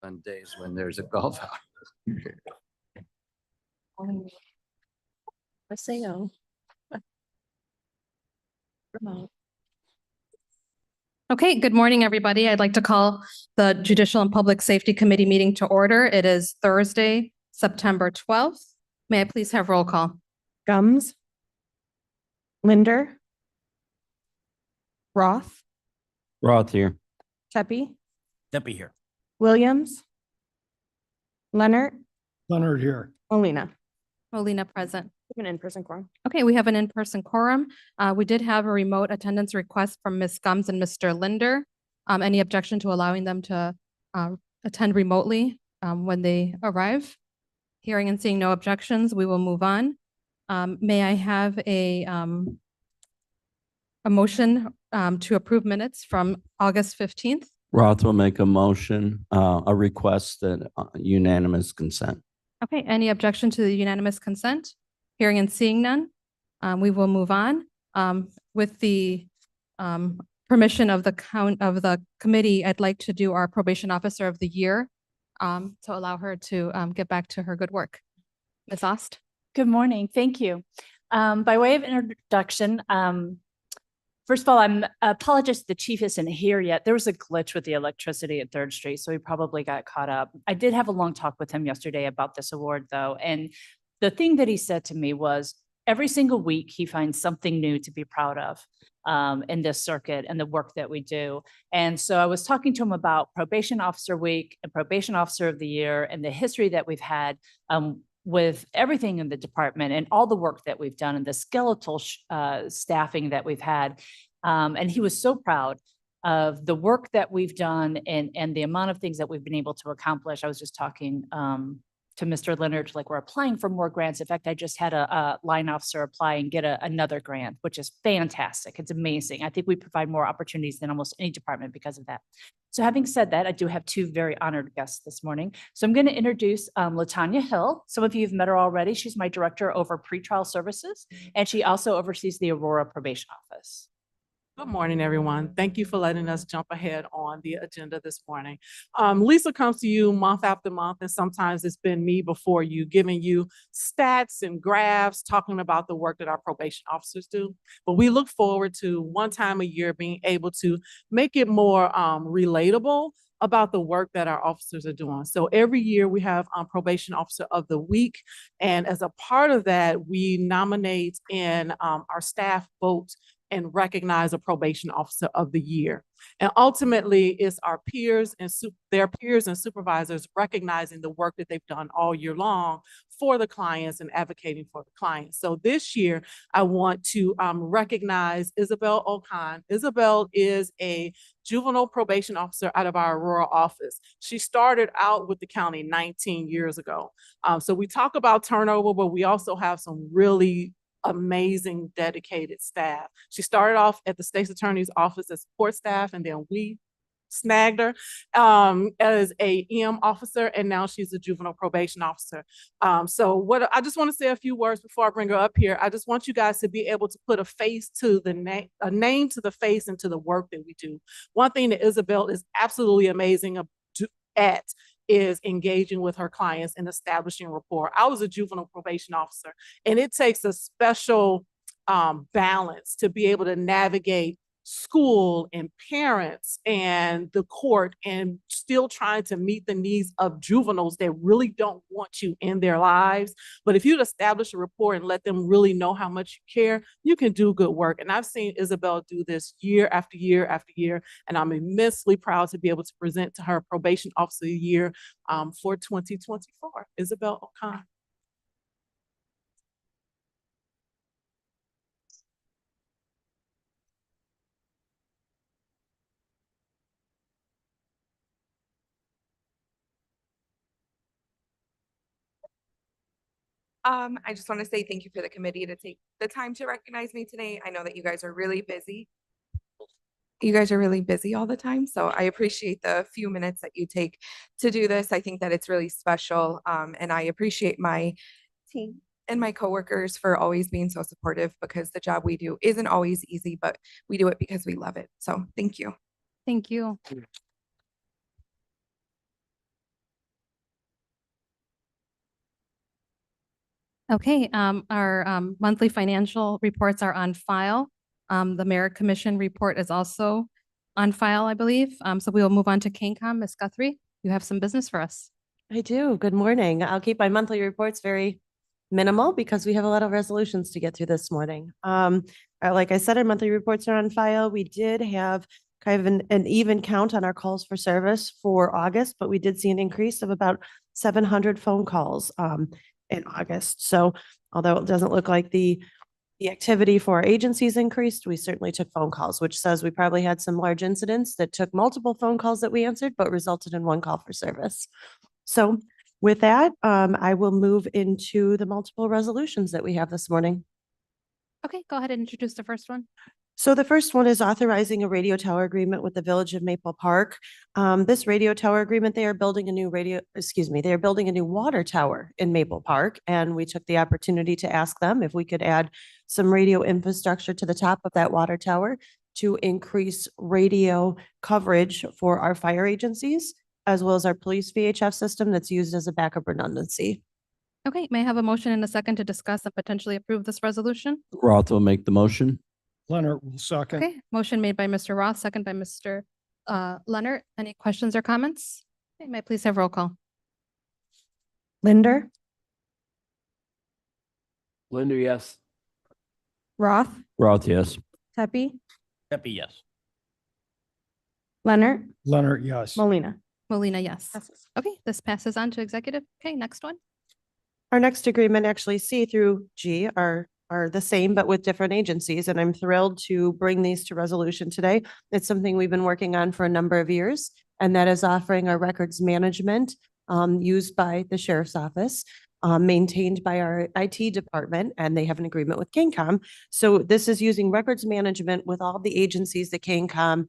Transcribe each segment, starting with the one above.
on days when there's a golf out. Let's say no. Okay, good morning, everybody. I'd like to call the Judicial and Public Safety Committee meeting to order. It is Thursday, September 12th. May I please have roll call? Gums. Linder. Roth. Roth here. Tepe. Deppie here. Williams. Leonard. Leonard here. Molina. Molina present. An in-person quorum. Okay, we have an in-person quorum. We did have a remote attendance request from Ms. Gums and Mr. Linder. Any objection to allowing them to attend remotely when they arrive? Hearing and seeing no objections, we will move on. May I have a motion to approve minutes from August 15th? Roth will make a motion, a request that unanimous consent. Okay, any objection to the unanimous consent? Hearing and seeing none, we will move on. With the permission of the committee, I'd like to do our probation officer of the year to allow her to get back to her good work. Ms. Ost? Good morning. Thank you. By way of introduction, first of all, I apologize, the chief isn't here yet. There was a glitch with the electricity at 3rd Street, so he probably got caught up. I did have a long talk with him yesterday about this award, though, and the thing that he said to me was every single week he finds something new to be proud of in this circuit and the work that we do. And so I was talking to him about Probation Officer Week and Probation Officer of the Year and the history that we've had with everything in the department and all the work that we've done and the skeletal staffing that we've had. And he was so proud of the work that we've done and the amount of things that we've been able to accomplish. I was just talking to Mr. Leonard, like we're applying for more grants. In fact, I just had a line officer apply and get another grant, which is fantastic. It's amazing. I think we provide more opportunities than almost any department because of that. So having said that, I do have 2 very honored guests this morning. So I'm going to introduce LaTanya Hill. Some of you have met her already. She's my director over pretrial services, and she also oversees the Aurora Probation Office. Good morning, everyone. Thank you for letting us jump ahead on the agenda this morning. Lisa comes to you month after month, and sometimes it's been me before you, giving you stats and graphs, talking about the work that our probation officers do. But we look forward to one time a year being able to make it more relatable about the work that our officers are doing. So every year we have Probation Officer of the Week. And as a part of that, we nominate and our staff vote and recognize a probation officer of the year. And ultimately, it's our peers and their peers and supervisors recognizing the work that they've done all year long for the clients and advocating for the clients. So this year, I want to recognize Isabel Okan. Isabel is a juvenile probation officer out of our Aurora office. She started out with the county 19 years ago. So we talk about turnover, but we also have some really amazing, dedicated staff. She started off at the state's attorney's office as support staff, and then we snagged her as a EM officer, and now she's a juvenile probation officer. So I just want to say a few words before I bring her up here. I just want you guys to be able to put a face to the name, a name to the face and to the work that we do. One thing that Isabel is absolutely amazing at is engaging with her clients and establishing rapport. I was a juvenile probation officer, and it takes a special balance to be able to navigate school and parents and the court and still trying to meet the needs of juveniles that really don't want you in their lives. But if you establish a rapport and let them really know how much you care, you can do good work. And I've seen Isabel do this year after year after year, and I'm immensely proud to be able to present to her Probation Officer of the Year for 2024, Isabel Okan. I just want to say thank you for the committee to take the time to recognize me today. I know that you guys are really busy. You guys are really busy all the time, so I appreciate the few minutes that you take to do this. I think that it's really special, and I appreciate my team and my coworkers for always being so supportive, because the job we do isn't always easy, but we do it because we love it. So thank you. Thank you. Okay, our monthly financial reports are on file. The Merit Commission report is also on file, I believe. So we will move on to KCOM. Ms. Guthrie, you have some business for us. I do. Good morning. I'll keep my monthly reports very minimal because we have a lot of resolutions to get through this morning. Like I said, our monthly reports are on file. We did have kind of an even count on our calls for service for August, but we did see an increase of about 700 phone calls in August. So although it doesn't look like the activity for our agencies increased, we certainly took phone calls, which says we probably had some large incidents that took multiple phone calls that we answered, but resulted in one call for service. So with that, I will move into the multiple resolutions that we have this morning. Okay, go ahead and introduce the first one. So the first one is authorizing a radio tower agreement with the Village of Maple Park. This radio tower agreement, they are building a new they are building a new water tower in Maple Park. And we took the opportunity to ask them if we could add some radio infrastructure to the top of that water tower to increase radio coverage for our fire agencies, as well as our police VHF system that's used as a backup redundancy. Okay, may I have a motion and a second to discuss and potentially approve this resolution? Roth will make the motion. Leonard will second. Okay, motion made by Mr. Roth, second by Mr. Leonard. Any questions or comments? Okay, may I please have roll call? Linder, Linder, yes. Roth, Roth, yes. Tepe, Pepe, yes. Leonard, Leonard, yes. Molina. Molina, yes. Okay, this passes on to executive. Okay, next one. Our next agreement, actually C through G are the same, but with different agencies. And I'm thrilled to bring these to resolution today. It's something we've been working on for a number of years, and that is offering our records management used by the sheriff's office, maintained by our IT department, and they have an agreement with KCOM. So this is using records management with all the agencies that KCOM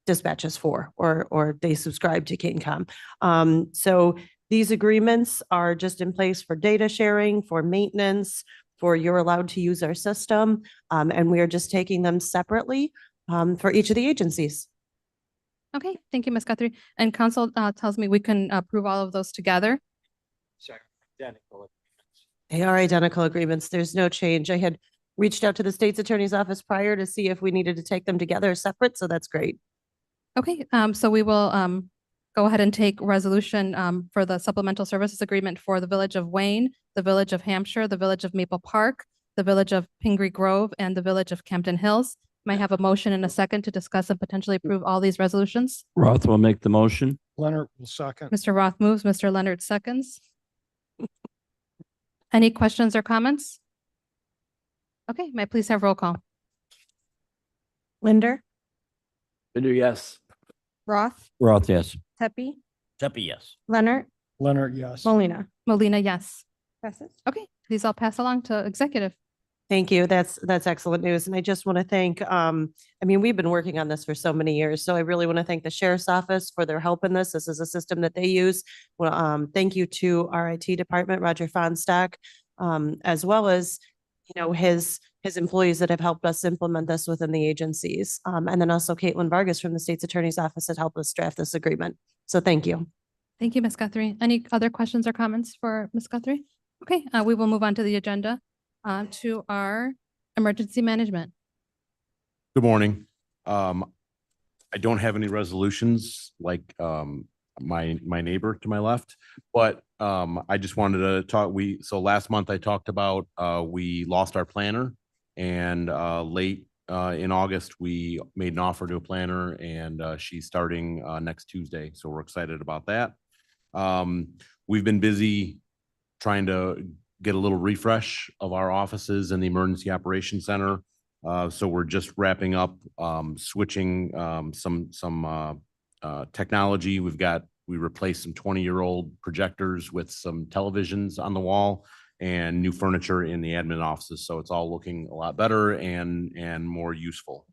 dispatches for, or they subscribe to KCOM. So these agreements are just in place for data sharing, for maintenance, for you're allowed to use our system. And we are just taking them separately for each of the agencies. Okay, thank you, Ms. Guthrie. And council tells me we can approve all of those together. They are identical agreements. There's no change. I had reached out to the state's attorney's office prior to see if we needed to take them together separate, so that's great. Okay, so we will go ahead and take resolution for the supplemental services agreement for the Village of Wayne, the Village of Hampshire, the Village of Maple Park, the Village of Pingree Grove, and the Village of Campton Hills. May I have a motion and a second to discuss and potentially approve all these resolutions? Roth will make the motion. Leonard will second. Mr. Roth moves, Mr. Leonard seconds. Any questions or comments? Okay, may I please have roll call? Linder, Linder, yes. Roth, Roth, yes. Tepe, Pepe, yes. Leonard, Leonard, yes. Molina. Molina, yes. Passes. Okay, these all pass along to executive. Thank you. That's excellent news. And I just want to thank, we've been working on this for so many years. So I really want to thank the sheriff's office for their help in this. This is a system that they use. Well, thank you to our IT department, Roger Fonstock, as well as, his employees that have helped us implement this within the agencies. And then also Caitlin Vargas from the state's attorney's office that helped us draft this agreement. So thank you. Thank you, Ms. Guthrie. Any other questions or comments for Ms. Guthrie? Okay, we will move on to the agenda to our emergency management. Good morning. I don't have any resolutions like my neighbor to my left, but I just wanted to talk. So last month I talked about we lost our planner, and late in August we made an offer to a planner, and she's starting next Tuesday. So we're excited about that. We've been busy trying to get a little refresh of our offices in the Emergency Operations Center. So we're just wrapping up switching some technology. We replaced some 20-year-old projectors with some televisions on the wall and new furniture in the admin offices. So it's all looking a lot better and more useful.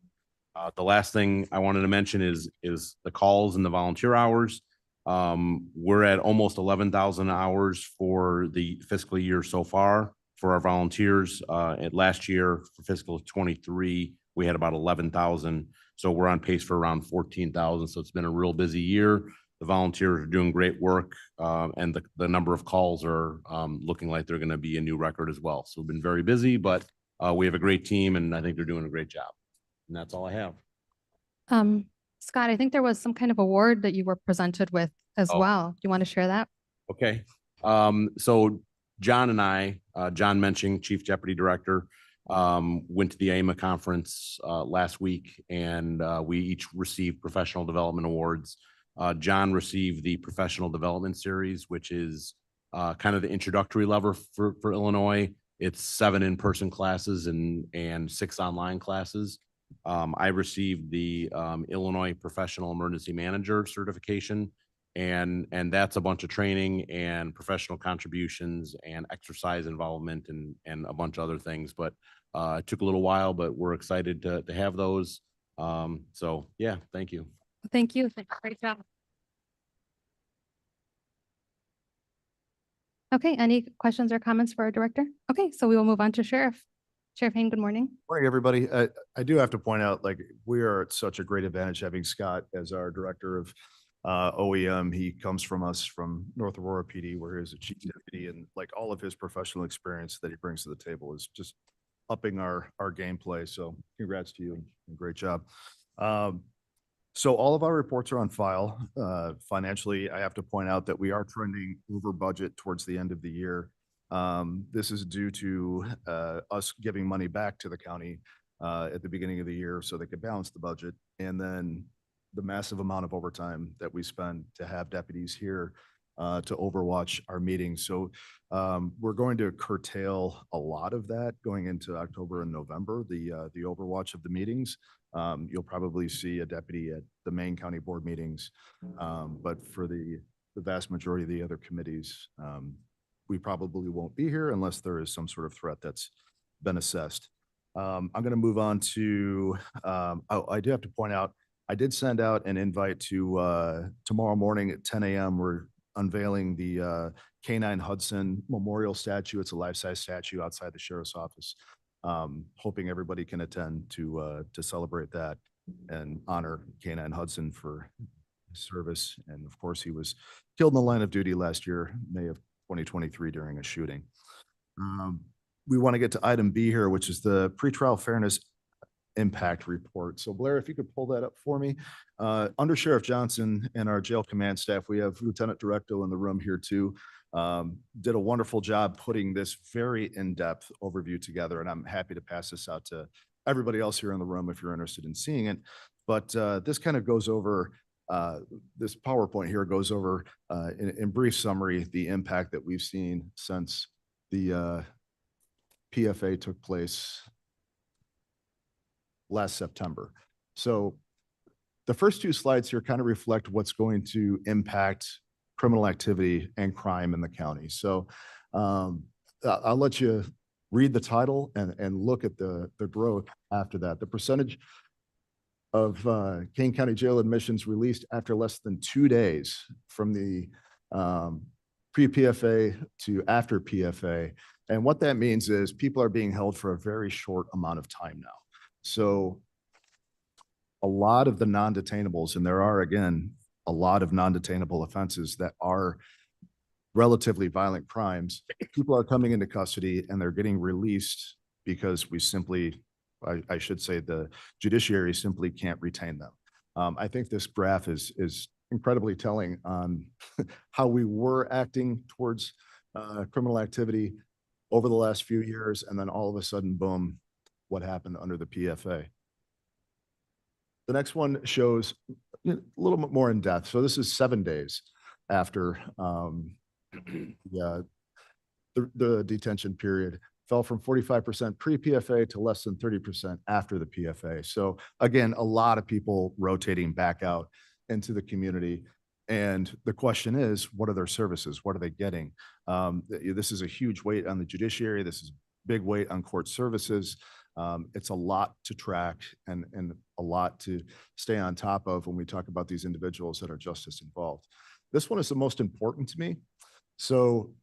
The last thing I wanted to mention is the calls and the volunteer hours. We're at almost 11,000 hours for the fiscal year so far for our volunteers. Last year for fiscal 23, we had about 11,000. So we're on pace for around 14,000. So it's been a real busy year. the volunteers are doing great work, and the number of calls are looking like they're going to be a new record as well. So we've been very busy, but we have a great team, and I think they're doing a great job. And that's all I have. Scott, I think there was some kind of award that you were presented with as Oh. well. Do you want to share that? Okay. So John and I, John Menching, Chief Deputy Director, went to the AIMA conference last week, and we each received professional development awards. John received the Professional Development Series, which is kind of the introductory level for Illinois. It's 7 in-person classes and 6 online classes. I received the Illinois Professional Emergency Manager certification, and that's a bunch of training and professional contributions and exercise involvement and a bunch of other things. But it took a little while, but we're excited to have those. So yeah, thank you. Thank you. Great job. Okay, any questions or comments for our director? Okay, so we will move on to Sheriff. Sheriff Hain, good morning. Morning, everybody. I do have to point out, like, we are at such a great advantage having Scott as our director of OEM. He comes from us from North Aurora PD, where he was a chief deputy, and like all of his professional experience that he brings to the table is just upping our gameplay. So congrats to you and great job. So all of our reports are on file. Financially, I have to point out that we are trending over budget towards the end of the year. This is due to us giving money back to the county at the beginning of the year so they could balance the budget. And then the massive amount of overtime that we spend to have deputies here to overwatch our meetings. So we're going to curtail a lot of that going into October and November, the overwatch of the meetings. You'll probably see a deputy at the main county board meetings. But for the vast majority of the other committees, we probably won't be here unless there is some sort of threat that's been assessed. I'm going to move on to, I do have to point out, I did send out an invite to tomorrow morning at 10 a.m. We're unveiling the K9 Hudson Memorial Statue. It's a life-size statue outside the sheriff's office. Hoping everybody can attend to celebrate that and honor K9 Hudson for his service. And of course, he was killed in the line of duty last year, May of 2023, during a shooting. We want to get to item B here, which is the pretrial fairness impact report. So Blair, if you could pull that up for me. Under Sheriff Johnson and our jail command staff, we have Lieutenant Directo in the room here too. Did a wonderful job putting this very in-depth overview together, and I'm happy to pass this out to everybody else here in the room if you're interested in seeing it. But this kind of goes over, this PowerPoint here goes over, in brief summary, the impact that we've seen since the PFA took place last September. So the first 2 slides here kind of reflect what's going to impact criminal activity and crime in the county. So I'll let you read the title and look at the growth after that. The percentage of Kane County Jail admissions released after less than 2 days from the pre-PFA to after PFA. And what that means is people are being held for a very short amount of time now. So a lot of the non-detainables, and there are, again, a lot of non-detainable offenses that are relatively violent crimes, people are coming into custody and they're getting released because we simply, I should say, the judiciary simply can't retain them. I think this graph is incredibly telling on how we were acting towards criminal activity over the last few years, and then all of a sudden, boom, what happened under the PFA. The next one shows a little bit more in depth. So this is 7 days after the detention period. Fell from 45% pre-PFA to less than 30% after the PFA. So again, a lot of people rotating back out into the community. And the question is, what are their services? What are they getting? This is a huge weight on the judiciary. This is big weight on court services. It's a lot to track and a lot to stay on top of when we talk about these individuals that are justice involved. This one is the most important to me. So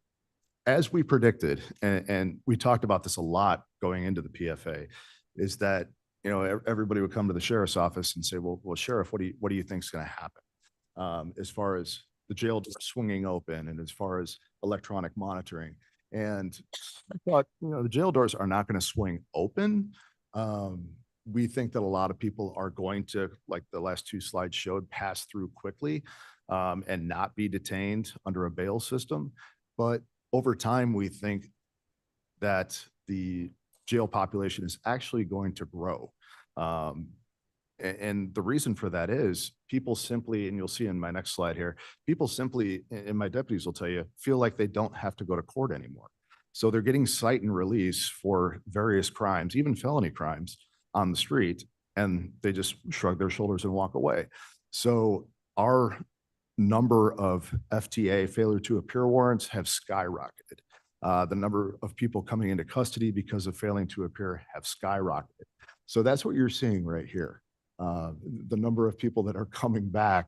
as we predicted, and we talked about this a lot going into the PFA, is that, you know, everybody would come to the sheriff's office and say, well, Sheriff, what do you think is going to happen? as far as the jail doors swinging open and as far as electronic monitoring. And I thought, the jail doors are not going to swing open. We think that a lot of people are going to, like the last two slides showed, pass through quickly and not be detained under a bail system. But over time, we think that the jail population is actually going to grow. And the reason for that is people simply, and you'll see in my next slide here, people simply, and my deputies will tell you, feel like they don't have to go to court anymore. So they're getting cite and release for various crimes, even felony crimes on the street, and they just shrug their shoulders and walk away. So our number of FTA, failure to appear warrants, have skyrocketed. The number of people coming into custody because of failing to appear have skyrocketed. So that's what you're seeing right here. The number of people that are coming back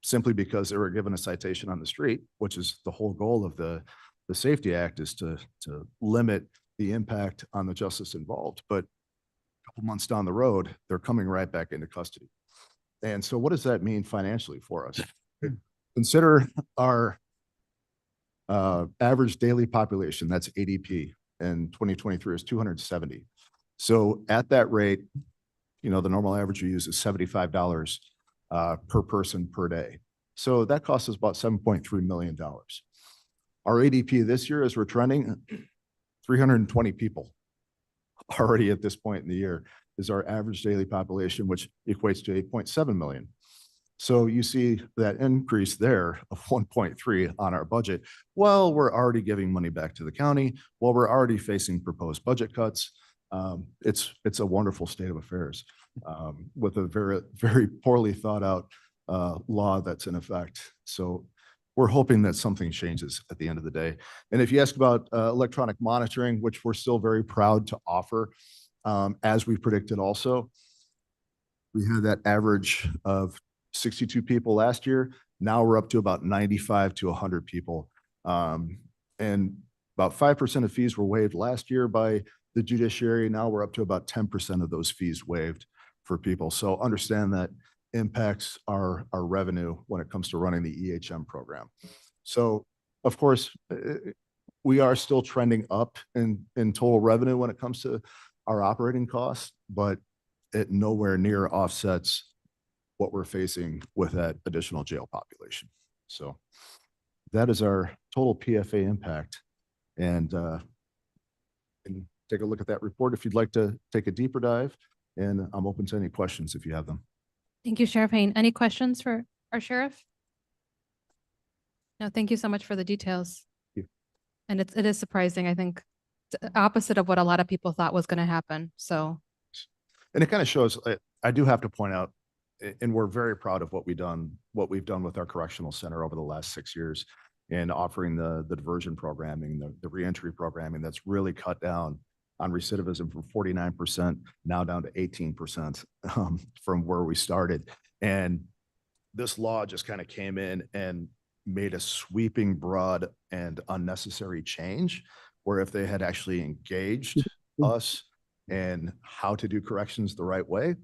simply because they were given a citation on the street, which is the whole goal of the Safety Act, is to limit the impact on the justice involved. But a couple months down the road, they're coming right back into custody. And so what does that mean financially for us? Consider our average daily population, that's ADP, in 2023 is 270. So at that rate, the normal average we use is $75 per person per day. So that costs us about $7.3 million. Our ADP this year, as we're trending, 320 people already at this point in the year is our average daily population, which equates to 8.7 million. So you see that increase there of 1.3 on our budget. Well, we're already giving money back to the county. Well, we're already facing proposed budget cuts. It's a wonderful state of affairs with a very, very poorly thought out law that's in effect. So we're hoping that something changes at the end of the day. And if you ask about electronic monitoring, which we're still very proud to offer, as we predicted also, we had that average of 62 people last year. Now we're up to about 95 to 100 people. And about 5% of fees were waived last year by the judiciary. Now we're up to about 10% of those fees waived for people. So understand that impacts our revenue when it comes to running the EHM program. So of course, we are still trending up in total revenue when it comes to our operating costs, but it nowhere near offsets what we're facing with that additional jail population. So that is our total PFA impact. And take a look at that report if you'd like to take a deeper dive, and I'm open to any questions if you have them. Thank you, Sheriff Payne. Any questions for our sheriff? No, thank you so much for the details. Thank you. And it is surprising. I think it's opposite of what a lot of people thought was going to happen. So. And it kind of shows, I do have to point out, and we're very proud of what we've done with our correctional center over the last 6 years in offering the diversion programming, the reentry programming that's really cut down on recidivism from 49% now down to 18% from where we started. And this law just kind of came in and made a sweeping, broad, and unnecessary change, where if they had actually engaged us in how to do corrections the right way,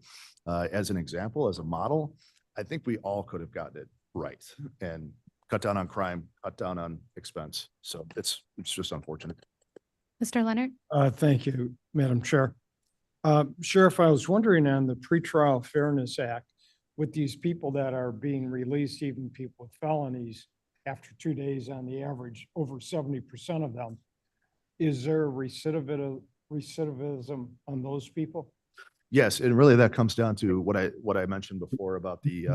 as an example, as a model, I think we all could have gotten it right and cut down on crime, cut down on expense. So it's just unfortunate. Mr. Leonard? Thank you, Madam Chair. Sheriff, I was wondering on the Pretrial Fairness Act, with these people that are being released, even people with felonies, after 2 days on the average, over 70% of them, is there recidivism on those people? Yes, and really that comes down to what I mentioned before about the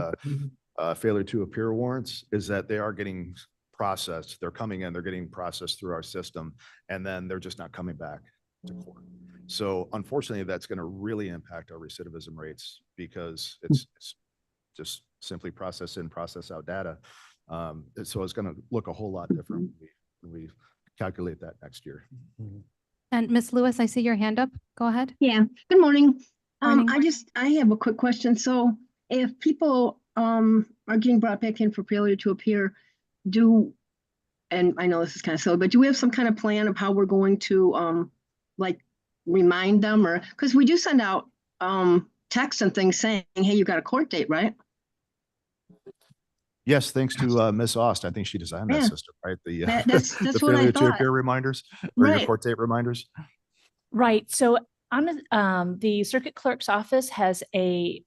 failure to appear warrants, is that they are getting processed. They're coming in, they're getting processed through our system, and then they're just not coming back to court. So unfortunately, that's going to really impact our recidivism rates, because it's just simply process in, process out data. So it's going to look a whole lot different when we calculate that next year. And Ms. Lewis, I see your hand up. Go ahead. Yeah, good morning. Morning. I have a quick question. So if people are getting brought back in for failure to appear, and I know this is kind of silly, but do we have some kind of plan of how we're going to like remind them, or because we do send out texts and things saying, hey, you got a court date, right? Yes, thanks to Miss Ost. I think she designed that Yeah. system, right? The That's the what I failure to thought. appear reminders or your Right. court date reminders. Right. So the circuit clerk's office has a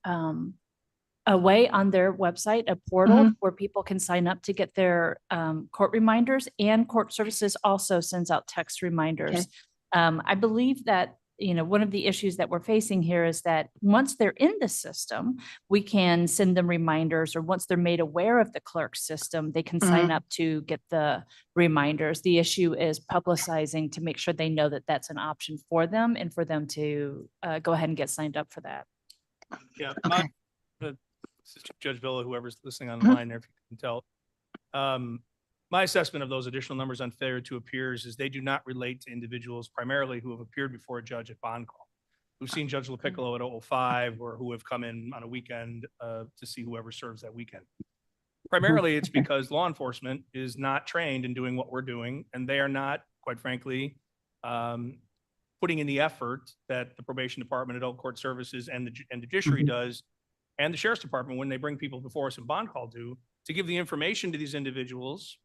way on their website, a portal where people can sign up to get their court reminders, and court services also sends out text reminders. I believe that, you know, one of the issues that we're facing here is that once they're in the system, we can send them reminders, or once they're made aware of the clerk's system, they can sign up to get the reminders. The issue is publicizing to make sure they know that that's an option for them and for them to go ahead and get signed up for that. Yeah, Okay. this is Judge Villa, whoever's listening online there, if you can tell. My assessment of those additional numbers on failure to appears is they do not relate to individuals primarily who have appeared before a judge at bond call, who've seen Judge LaPiccolo at 005, or who have come in on a weekend to see whoever serves that weekend. Primarily, it's because law enforcement is not trained in doing what we're doing, and they are not, quite frankly, putting in the effort that the probation department, adult court services, and the judiciary does, and the sheriff's department, when they bring people before us in bond call, do, to give the information to these individuals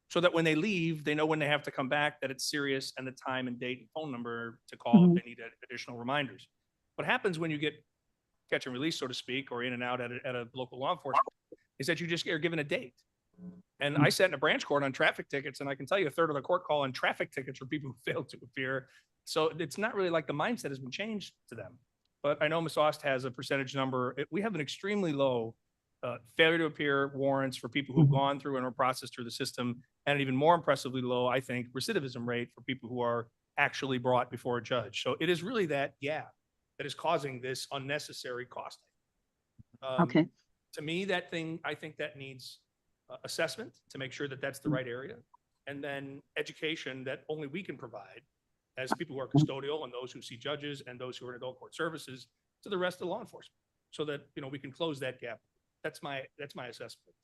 so that when they leave, they know when they have to come back, that it's serious, and the time and date and phone number to call if they need additional reminders. What happens when you get catch and release, so to speak, or in and out at a local law enforcement, is that you just are given a date. And I sat in a branch court on traffic tickets, and I can tell you a third of the court call on traffic tickets for people who failed to appear. So it's not really like the mindset has been changed to them. But I know Ms. Ost has a percentage number. We have an extremely low failure to appear warrants for people who've gone through and are processed through the system, and an even more impressively low, I think, recidivism rate for people who are actually brought before a judge. So it is really that gap that is causing this unnecessary costing. Okay. To me, that thing, I think that needs assessment to make sure that that's the right area, and then education that only we can provide as people who are custodial and those who see judges and those who are in adult court services to the rest of law enforcement, so that, you know, we can close that gap. That's my assessment.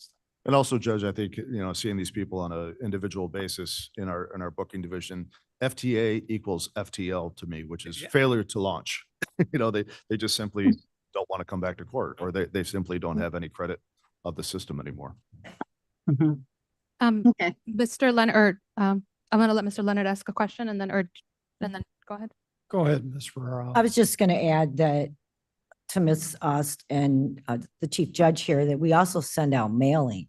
And also, Judge, I think, you know, seeing these people on an individual basis in our booking division, FTA equals FTL to me, which is Yeah. failure to launch. You know, they just simply don't want to come back to court, or they simply don't have any credit of the system anymore. Okay. Mr. Leonard, I'm going to let Mr. Leonard ask a question, and then go ahead. Go ahead, Ms. Ferraro. I was just going to add that to Ms. Ost and the chief judge here, that we also send out mailings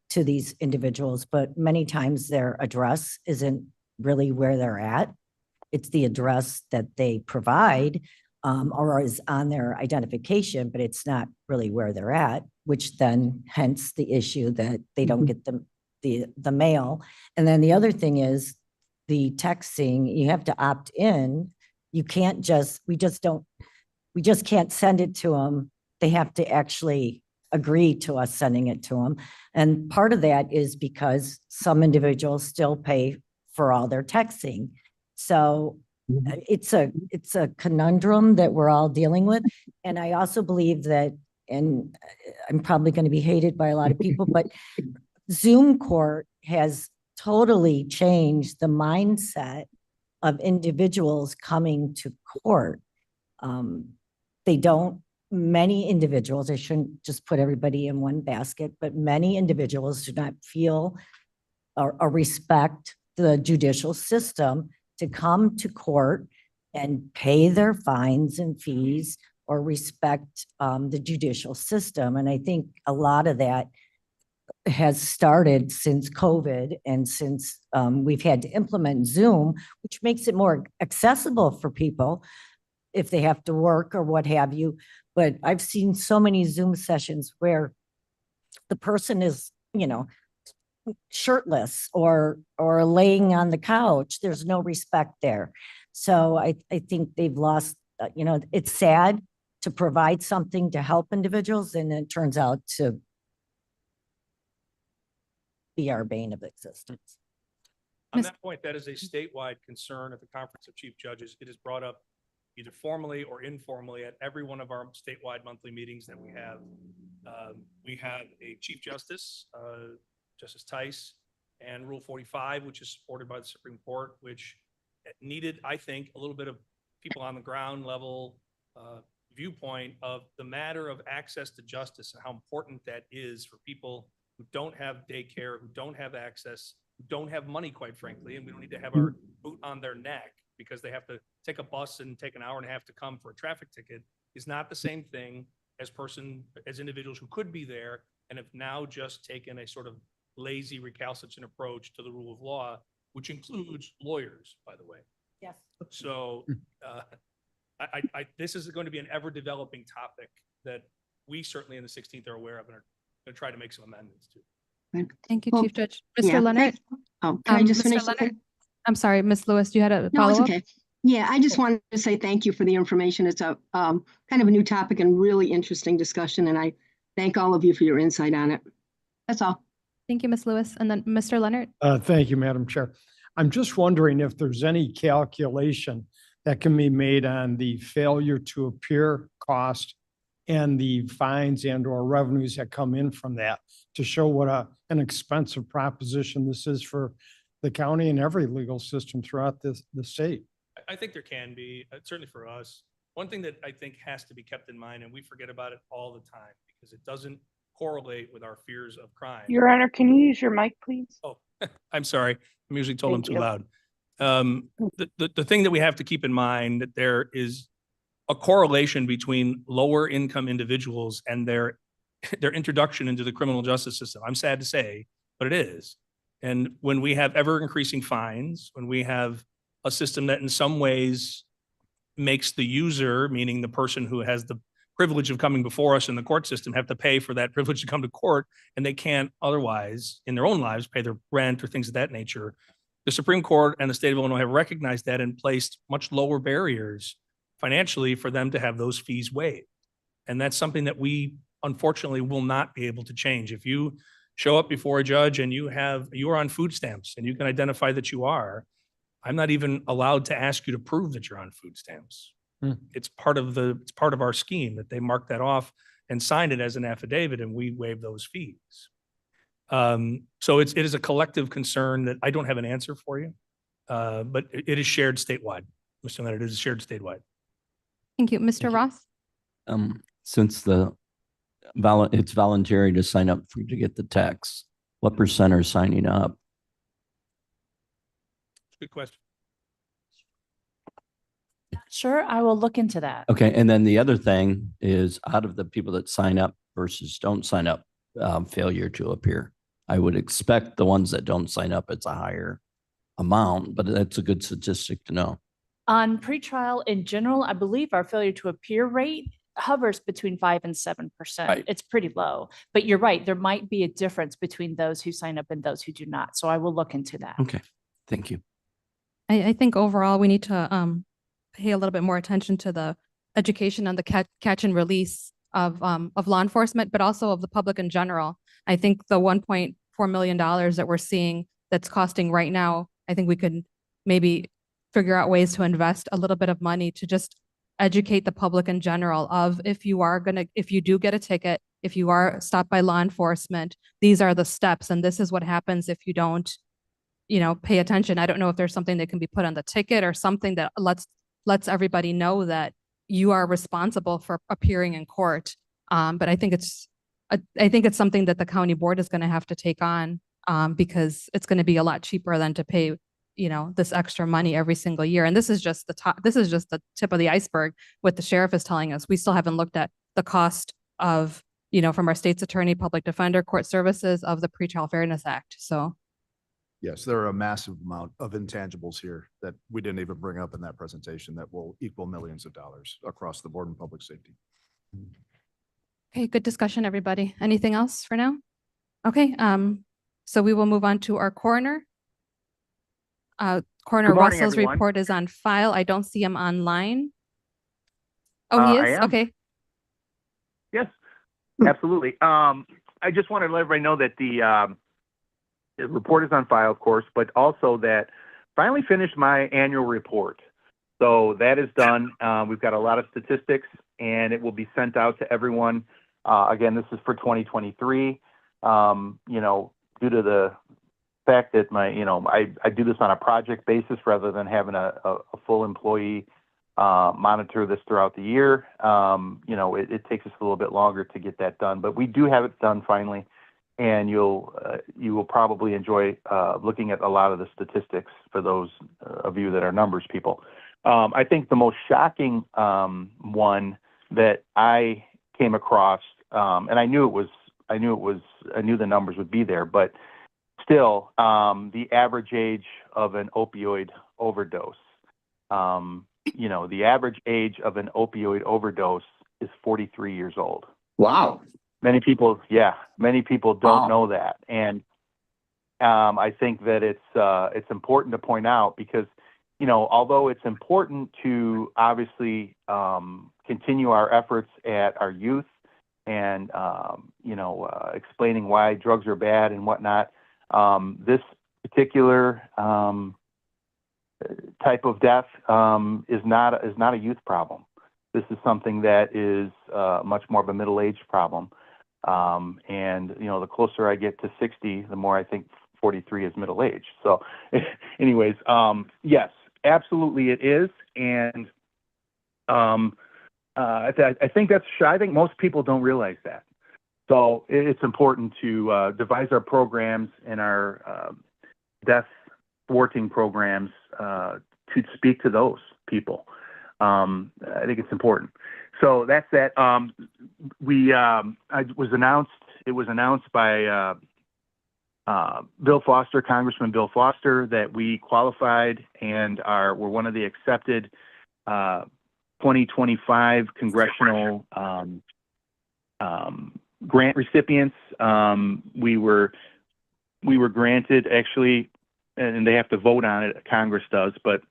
to these individuals, but many times their address isn't really where they're at. It's the address that they provide or is on their identification, but it's not really where they're at, which then hence the issue that they don't get the mail. And then the other thing is the texting, you have to opt in. You can't just, we just can't send it to them. They have to actually agree to us sending it to them. And part of that is because some individuals still pay for all their texting. So it's a conundrum that we're all dealing with. And I also believe that, and I'm probably going to be hated by a lot of people, but Zoom court has totally changed the mindset of individuals coming to court. Many individuals, I shouldn't just put everybody in one basket, but many individuals do not feel or respect the judicial system to come to court and pay their fines and fees or respect the judicial system. And I think a lot of that has started since COVID and since we've had to implement Zoom, which makes it more accessible for people if they have to work or what have you. But I've seen so many Zoom sessions where the person is, you know, shirtless or laying on the couch. There's no respect there. So I think they've lost, you know, it's sad to provide something to help individuals, and it turns out to be our bane of existence. On that point, that is a statewide concern at the Conference of Chief Judges. It is brought up either formally or informally at every one of our statewide monthly meetings that we have. We have a Chief Justice, Justice Tice, and Rule 45, which is supported by the Supreme Court, which needed, I think, a little bit of people on the ground level viewpoint of the matter of access to justice and how important that is for people who don't have daycare, who don't have access, who don't have money, quite frankly, and we don't need to have our boot on their neck because they have to take a bus and take an hour and a half to come for a traffic ticket, is not the same thing as individuals who could be there and have now just taken a sort of lazy, recalcitrant approach to the rule of law, which includes lawyers, by the way. Yes. So this is going to be an ever-developing topic that we certainly in the 16th are aware of and are going to try to make some amendments to. Thank you, Well, Chief Judge. yeah, Mr. Leonard? Oh, can I just Mr. finish? Leonard? something? I'm sorry, Ms. Lewis, you had a No, it's follow-up? okay. Yeah, I just wanted to say thank you for the information. It's a kind of a new topic and really interesting discussion, and I thank all of you for your insight on it. That's all. Thank you, Ms. Lewis. And then Mr. Leonard? Thank you, Madam Chair. I'm just wondering if there's any calculation that can be made on the failure to appear cost and the fines and or revenues that come in from that to show what an expensive proposition this is for the county and every legal system throughout the state. I think there can be, certainly for us. One thing that I think has to be kept in mind, and we forget about it all the time because it doesn't correlate with our fears of crime. Your Honor, can you use your mic, please? Oh, I'm sorry. I'm usually told I'm Thank too you. loud. The thing that we have to keep in mind that there is a correlation between lower income individuals and their introduction into the criminal justice system. I'm sad to say, but it is. And when we have ever increasing fines, when we have a system that in some ways makes the user, meaning the person who has the privilege of coming before us in the court system, have to pay for that privilege to come to court, and they can't otherwise in their own lives pay their rent or things of that nature. The Supreme Court and the state of Illinois have recognized that and placed much lower barriers financially for them to have those fees waived. And that's something that we unfortunately will not be able to change. If you show up before a judge and you are on food stamps and you can identify that you are, I'm not even allowed to ask you to prove that you're on food stamps. It's part of our scheme that they mark that off and sign it as an affidavit, and we waive those fees. So it is a collective concern that I don't have an answer for you, but it is shared statewide. Mr. Leonard, it is shared statewide. Thank you. Mr. Roth? Since it's voluntary to sign up to get the tax, what percent are signing up? Good question. Sure, I will look into that. Okay, and then the other thing is out of the people that sign up versus don't sign up, failure to appear. I would expect the ones that don't sign up, it's a higher amount, but that's a good statistic to know. On pretrial in general, I believe our failure to appear rate hovers between 5% and 7%. Right. It's pretty low, but you're right. There might be a difference between those who sign up and those who do not. So I will look into that. Okay, thank you. I think overall we need to pay a little bit more attention to the education on the catch and release of law enforcement, but also of the public in general. I think the $1.4 million that we're seeing that's costing right now, I think we could maybe figure out ways to invest a little bit of money to just educate the public in general of if you do get a ticket, if you are stopped by law enforcement, these are the steps and this is what happens if you don't, pay attention. I don't know if there's something that can be put on the ticket or something that lets everybody know that you are responsible for appearing in court. But I think it's something that the county board is going to have to take on because it's going to be a lot cheaper than to pay, this extra money every single year. And this is just the top. This is just the tip of the iceberg. What the sheriff is telling us, we still haven't looked at the cost of, from our state's attorney, public defender, court services of the Pretrial Fairness Act. So. Yes, there are a massive amount of intangibles here that we didn't even bring up in that presentation that will equal millions of dollars across the board in public safety. Okay, good discussion, everybody. Anything else for now? Okay, so we will move on to our coroner. Coroner Good morning, Russell's everyone. report is on file. I don't see him online. Oh, he I is? am. Okay. Yes, absolutely. I just wanted to let everybody know that the report is on file, of course, but also that finally finished my annual report. So that is done. We've got a lot of statistics and it will be sent out to everyone. Again, this is for 2023. Due to the fact that I do this on a project basis rather than having a full employee monitor this throughout the year. It takes us a little bit longer to get that done, but we do have it done finally. And you will probably enjoy looking at a lot of the statistics for those of you that are numbers people. I think the most shocking one that I came across, and I knew the numbers would be there, but still, the average age of an opioid overdose. The average age of an opioid overdose is 43 years old. Wow. Many people don't Wow. know that. And I think that it's important to point out because, although it's important to obviously continue our efforts at our youth and, explaining why drugs are bad and whatnot, this particular type of death is not a youth problem. This is something that is much more of a middle-aged problem. And the closer I get to 60, the more I think 43 is middle-aged. So anyways, yes, absolutely it is. And I think I think most people don't realize that. So it's important to devise our programs and our death thwarting programs to speak to those people. I think it's important. So that's that. It was announced by Bill Foster, Congressman Bill Foster, that we qualified and we're one of the accepted 2025 congressional grant recipients. We were granted actually, and they have to vote on it. Congress does, but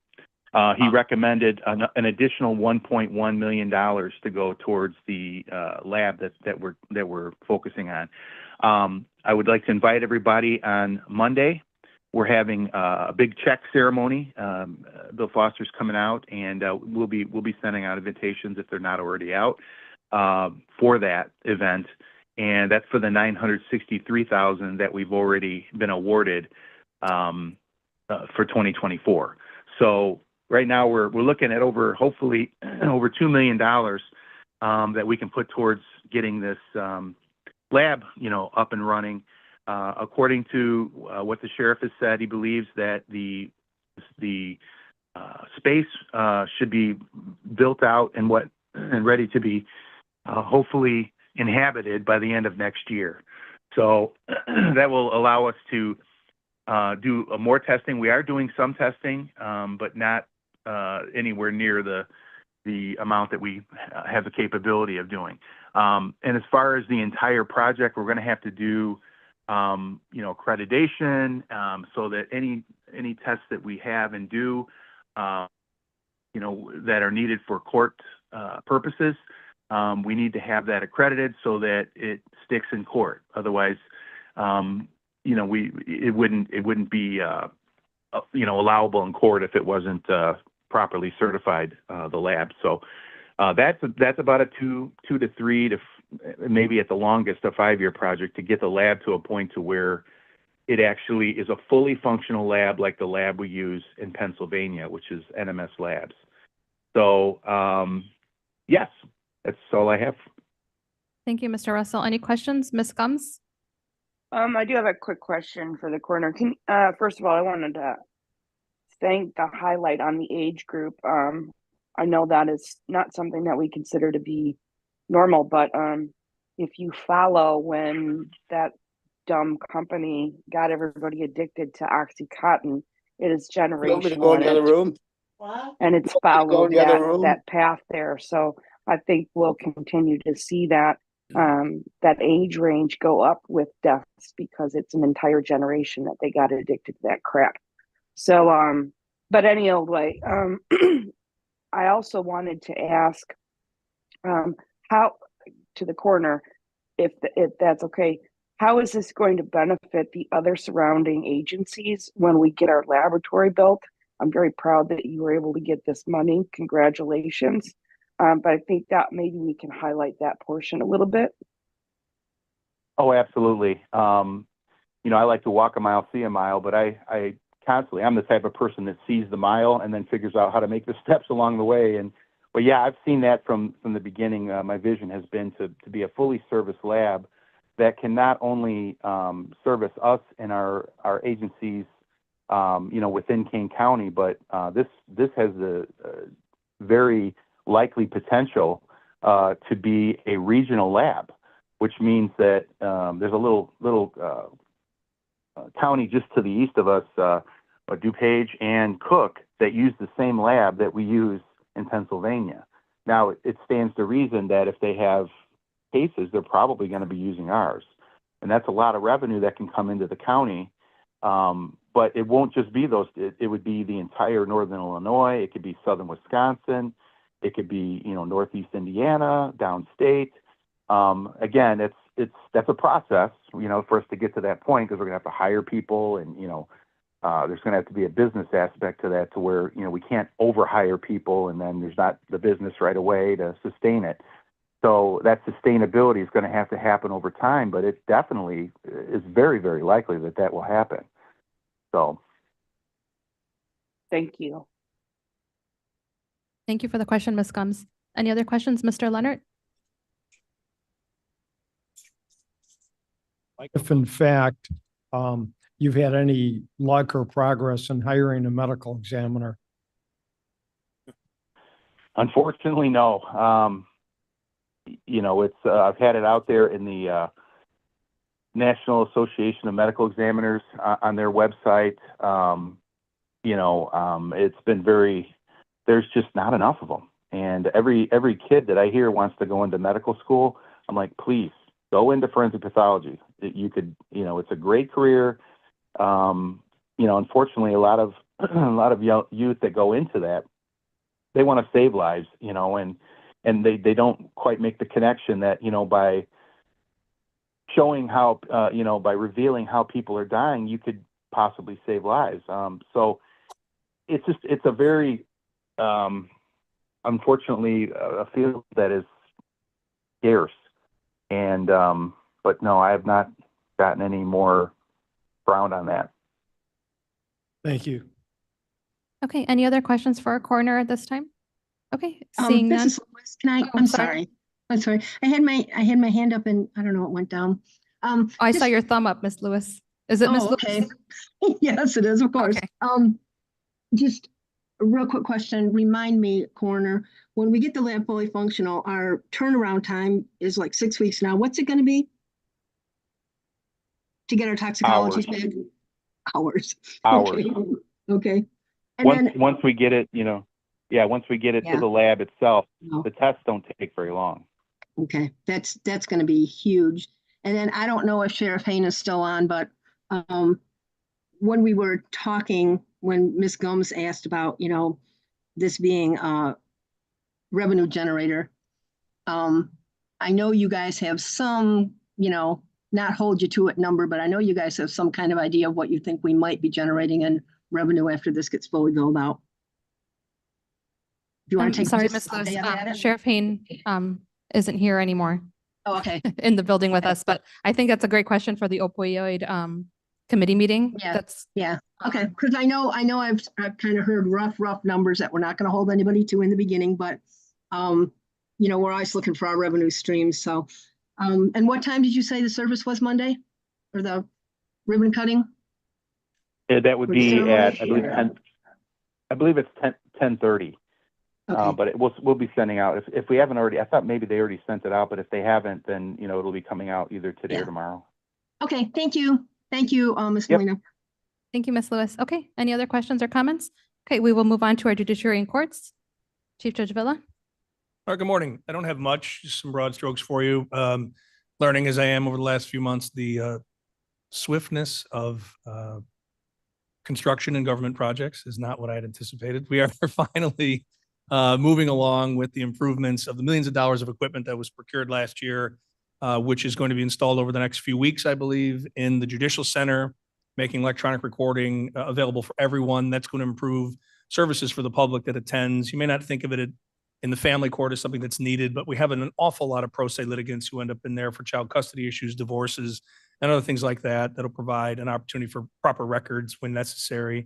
he recommended an additional $1.1 million to go towards the lab that we're focusing on. I would like to invite everybody on Monday. We're having a big check ceremony. Bill Foster's coming out, and we'll be sending out invitations if they're not already out for that event. And that's for the $963,000 that we've already been awarded for 2024. So right now we're looking at hopefully over $2 million that we can put towards getting this lab, up and running. According to what the sheriff has said, he believes that the space should be built out and ready to be hopefully inhabited by the end of next year. So that will allow us to do more testing. We are doing some testing, but not anywhere near the amount that we have the capability of doing. And as far as the entire project, we're going to have to do, accreditation, so that any tests that we have and do, that are needed for court purposes, we need to have that accredited so that it sticks in court. Otherwise, it wouldn't be, allowable in court if it wasn't properly certified, the lab. So that's about a 2 to 3 to maybe at the longest a 5-year project to get the lab to a point to where it actually is a fully functional lab like the lab we use in Pennsylvania, which is NMS Labs. So yes, that's all I have. Thank you, Mr. Russell. Any questions? Ms. Gums? I do have a quick question for the coroner. First of all, I wanted to thank the highlight on the age group. I know that is not something that we consider to be normal, but if you follow when that dumb company got everybody addicted to OxyContin, it is generational. And it's followed that path there. So I think we'll continue to see that age range go up with deaths because it's an entire generation that they got addicted to that crap. So, but any old way, I also wanted to ask how to the coroner, if that's okay, how is this going to benefit the other surrounding agencies when we get our laboratory built? I'm very proud that you were able to get this money. Congratulations. But I think that maybe we can highlight that portion a little bit. Oh, absolutely. I like to walk a mile, see a mile, but I constantly. I'm the type of person that sees the mile and then figures out how to make the steps along the way. But yeah, I've seen that from the beginning. My vision has been to be a fully serviced lab that can not only service us and our agencies, within Kane County, but this has the very likely potential to be a regional lab, which means that there's a little county just to the east of us, DuPage and Cook, that use the same lab that we use in Pennsylvania. Now, it stands to reason that if they have cases, they're probably going to be using ours. And that's a lot of revenue that can come into the county. But it won't just be those, it would be the entire northern Illinois. It could be southern Wisconsin. It could be, northeast Indiana, downstate. Again, that's a process, for us to get to that point, because we're going to have to hire people and, there's going to have to be a business aspect to that, to where, we can't overhire people and then there's not the business right away to sustain it. So that sustainability is going to have to happen over time, but it definitely is very, very likely that will happen. So. Thank you. Thank you for the question, Ms. Gums. Any other questions, Mr. Leonard? If in fact, you've had any luck or progress in hiring a medical examiner? Unfortunately, no. I've had it out there in the National Association of Medical Examiners on their website. It's been there's just not enough of them. And every kid that I hear wants to go into medical school, I'm like, please go into forensic pathology. You could, it's a great career. Unfortunately, a lot of youth that go into that, they want to save lives, and they don't quite make the connection that, by showing how, by revealing how people are dying, you could possibly save lives. So it's a very, unfortunately, a field that is scarce. And, but no, I have not gotten any more ground on that. Thank you. Okay, any other questions for our coroner at this time? Okay, seeing none. Mrs. Lewis, I'm sorry. I'm sorry. I had my hand up and I don't know, it went down. I saw your thumb up, Ms. Lewis. Is it Ms. Lewis? Okay. Yes, it is, of course. Okay. Just a real quick question. Remind me, coroner, when we get the lab fully functional, our turnaround time is like 6 weeks now. What's it going to be to get our toxicology? Hours. Hours. Okay. And once we get it, once we get it to the lab itself, the tests don't take very long. Okay, that's going to be huge. And then I don't know if Sheriff Hain is still on, but when we were talking, when Ms. Gomes asked about, this being a revenue generator, I know you guys have some, not hold you to it number, but I know you guys have some kind of idea of what you think we might be generating in revenue after this gets fully built out. Do you want to take? Sorry, Ms. Lewis. Sheriff Hain isn't here anymore. Oh, okay. In the building with us, but I think that's a great question for the opioid committee meeting. Yeah. Okay. Because I know I've kind of heard rough numbers that we're not going to hold anybody to in the beginning, but we're always looking for our revenue streams. So, and what time did you say the service was Monday, or the ribbon cutting? Yeah, that would be at I believe it's 10:30. Okay. But we'll be sending out, if we haven't already, I thought maybe they already sent it out, but if they haven't, then, it'll be coming out either today or tomorrow. Okay. Thank you. Thank you, Ms. Molina. Thank you, Ms. Lewis. Okay. Any other questions or comments? Okay. We will move on to our judiciary and courts. Chief Judge Villa. Good morning. I don't have much, just some broad strokes for you. Learning as I am over the last few months, the swiftness of construction and government projects is not what I had anticipated. We are finally moving along with the improvements of the millions of dollars of equipment that was procured last year, which is going to be installed over the next few weeks, I believe, in the Judicial Center, making electronic recording available for everyone. That's going to improve services for the public that attends. You may not think of it in the family court as something that's needed, but we have an awful lot of pro se litigants who end up in there for child custody issues, divorces, and other things like that, that'll provide an opportunity for proper records when necessary.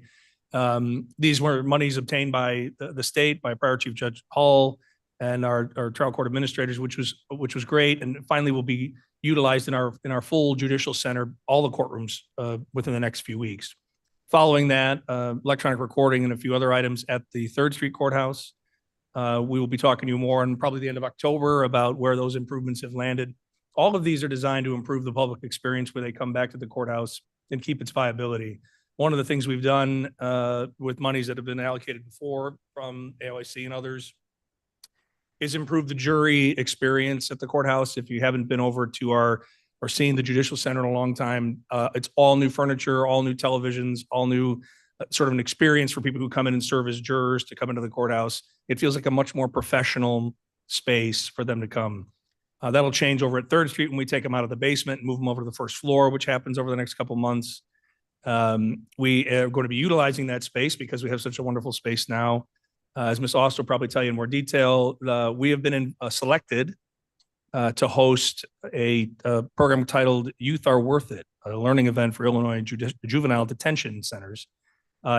These were monies obtained by the state, by prior Chief Judge Hall and our trial court administrators, which was great, and finally will be utilized in our full judicial center, all the courtrooms within the next few weeks. Following that, electronic recording and a few other items at the 3rd Street Courthouse. We will be talking to you more on probably the end of October about where those improvements have landed. All of these are designed to improve the public experience when they come back to the courthouse and keep its viability. One of the things we've done with monies that have been allocated before from AOIC and others is improve the jury experience at the courthouse. If you haven't been over to or seen the Judicial Center in a long time, it's all new furniture, all new televisions, all new sort of an experience for people who come in and serve as jurors to come into the courthouse. It feels like a much more professional space for them to come. That'll change over at 3rd Street when we take them out of the basement and move them over to the 1st floor, which happens over the next couple months. We are going to be utilizing that space because we have such a wonderful space now. As Ms. Oster will probably tell you in more detail, we have been selected to host a program titled Youth Are Worth It, a learning event for Illinois juvenile detention centers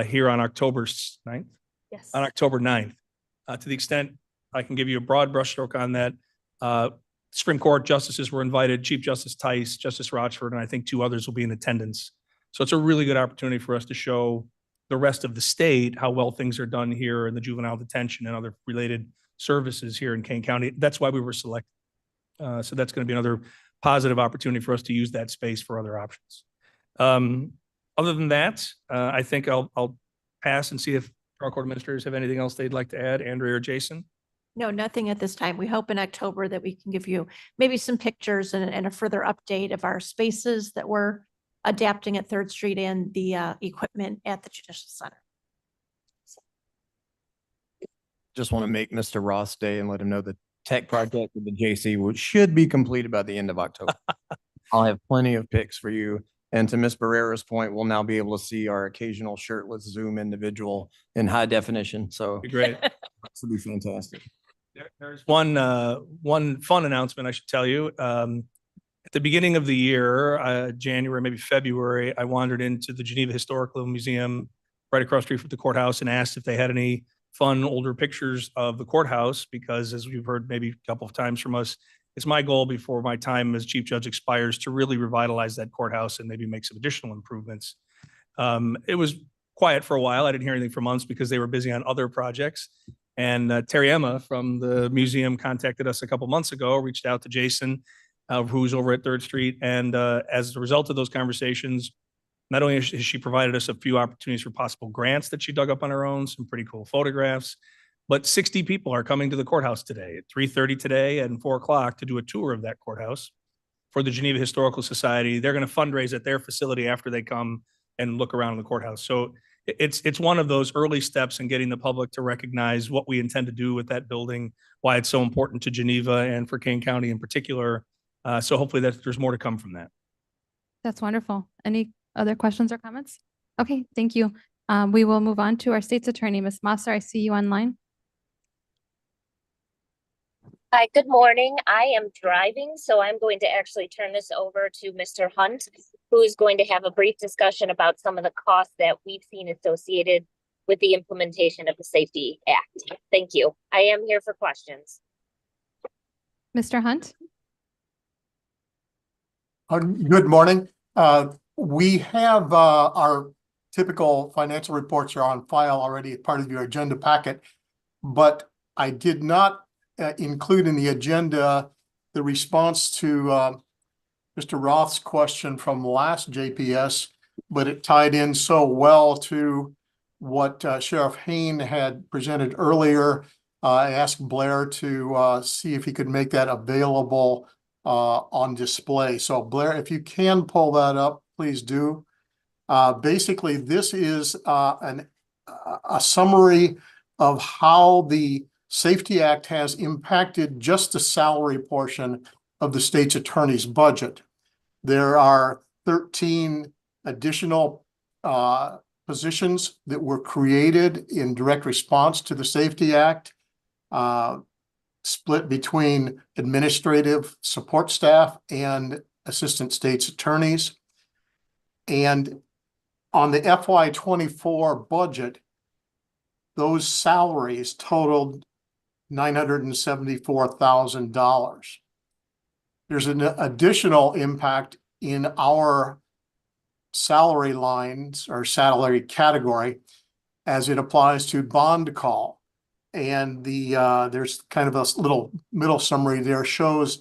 here on October 9th. Yes. On October 9th. To the extent I can give you a broad brushstroke on that, Supreme Court justices were invited, Chief Justice Tice, Justice Rochford, and I think 2 others will be in attendance. So it's a really good opportunity for us to show the rest of the state how well things are done here in the juvenile detention and other related services here in Kane County. That's why we were selected. So that's going to be another positive opportunity for us to use that space for other options. Other than that, I think I'll pass and see if trial court administrators have anything else they'd like to add, Andrea or Jason. No, nothing at this time. We hope in October that we can give you maybe some pictures and a further update of our spaces that we're adapting at 3rd Street and the equipment at the Judicial Center. Just want to make Mr. Ross day and let him know the tech project with the JC should be completed by the end of October. I'll have plenty of pics for you. And to Ms. Barrera's point, we'll now be able to see our occasional shirtless Zoom individual in high definition. So Great. this will be fantastic. There's one fun announcement I should tell you. At the beginning of the year, January, maybe February, I wandered into the Geneva Historical Museum right across the street from the courthouse and asked if they had any fun older pictures of the courthouse, because as we've heard maybe a couple of times from us, it's my goal before my time as chief judge expires to really revitalize that courthouse and maybe make some additional improvements. It was quiet for a while. I didn't hear anything for months because they were busy on other projects. And Terry Emma from the museum contacted us a couple months ago, reached out to Jason, who's over at 3rd Street. And as a result of those conversations, not only has she provided us a few opportunities for possible grants that she dug up on her own, some pretty cool photographs, but 60 people are coming to the courthouse today at 3:30 today and 4 o'clock to do a tour of that courthouse for the Geneva Historical Society. They're going to fundraise at their facility after they come and look around the courthouse. So it's one of those early steps in getting the public to recognize what we intend to do with that building, why it's so important to Geneva and for Kane County in particular. So hopefully there's more to come from that. That's wonderful. Any other questions or comments? Okay, thank you. We will move on to our state's attorney, Ms. Mosser. I see you online. Hi, good morning. I am driving, so I'm going to actually turn this over to Mr. Hunt, who is going to have a brief discussion about some of the costs that we've seen associated with the implementation of the Safety Act. Thank you. I am here for questions. Mr. Hunt? Good morning. We have our typical financial reports are on file already as part of your agenda packet, but I did not include in the agenda the response to Mr. Roth's question from last JPS, but it tied in so well to what Sheriff Hain had presented earlier. I asked Blair to see if he could make that available on display. So Blair, if you can pull that up, please do. Basically, this is a summary of how the Safety Act has impacted just the salary portion of the state's attorney's budget. There are 13 additional positions that were created in direct response to the Safety Act, split between administrative support staff and assistant state's attorneys. And on the FY 24 budget, those salaries totaled $974,000. There's an additional impact in our salary lines or salary category as it applies to bond call. And there's kind of a little middle summary there, shows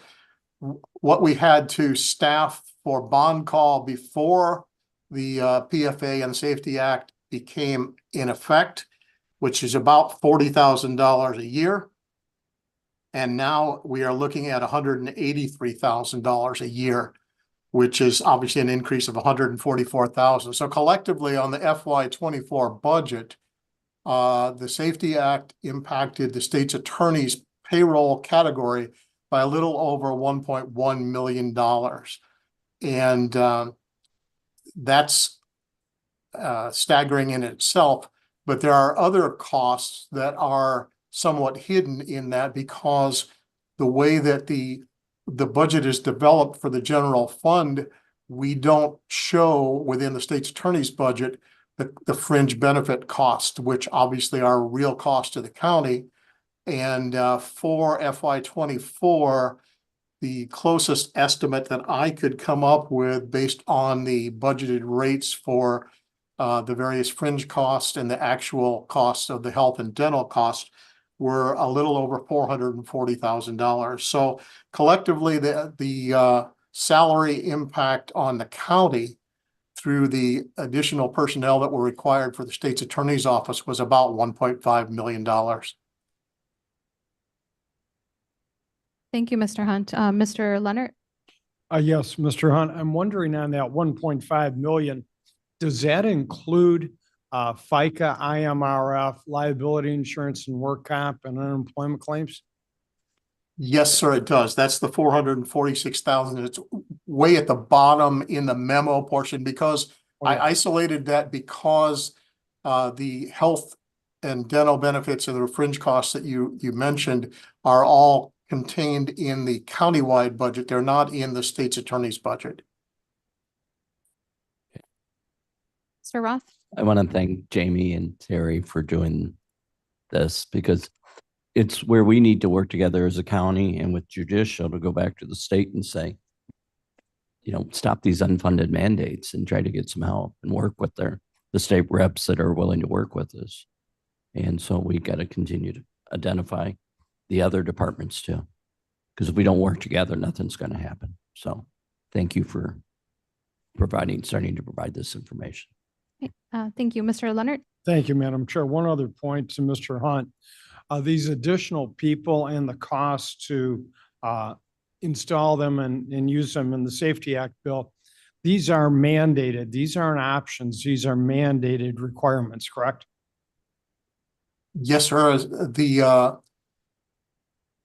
what we had to staff for bond call before the PFA and Safety Act became in effect, which is about $40,000 a year. And now we are looking at $183,000 a year, which is obviously an increase of $144,000. So collectively on the FY 24 budget, the Safety Act impacted the state's attorney's payroll category by a little over $1.1 million. And that's staggering in itself. But there are other costs that are somewhat hidden in that, because the way that the budget is developed for the general fund, we don't show within the state's attorney's budget the fringe benefit cost, which obviously are a real cost to the county. And for FY 24, the closest estimate that I could come up with based on the budgeted rates for the various fringe costs and the actual cost of the health and dental costs were a little over $440,000. So collectively, the salary impact on the county through the additional personnel that were required for the state's attorney's office was about $1.5 million. Thank you, Mr. Hunt. Mr. Leonard? Yes, Mr. Hunt, I'm wondering on that 1.5 million, does that include FICA, IMRF, liability insurance and work comp and unemployment claims? Yes, sir, it does. That's the 446,000. It's way at the bottom in the memo portion, because I isolated that because the health and dental benefits and the fringe costs that you mentioned are all contained in the countywide budget. They're not in the state's attorney's budget. Mr. Roth? I want to thank Jamie and Terry for doing this, because it's where we need to work together as a county and with Judicial to go back to the state and say, you know, stop these unfunded mandates and try to get some help and work with the state reps that are willing to work with us. And so we got to continue to identify the other departments too, because if we don't work together, nothing's going to happen. So thank you for starting to provide this information. Thank you, Mr. Leonard. Thank you, Madam Chair. One other point to Mr. Hunt. These additional people and the cost to install them and use them in the Safety Act bill, these are mandated. These aren't options. These are mandated requirements, correct? Yes, sir.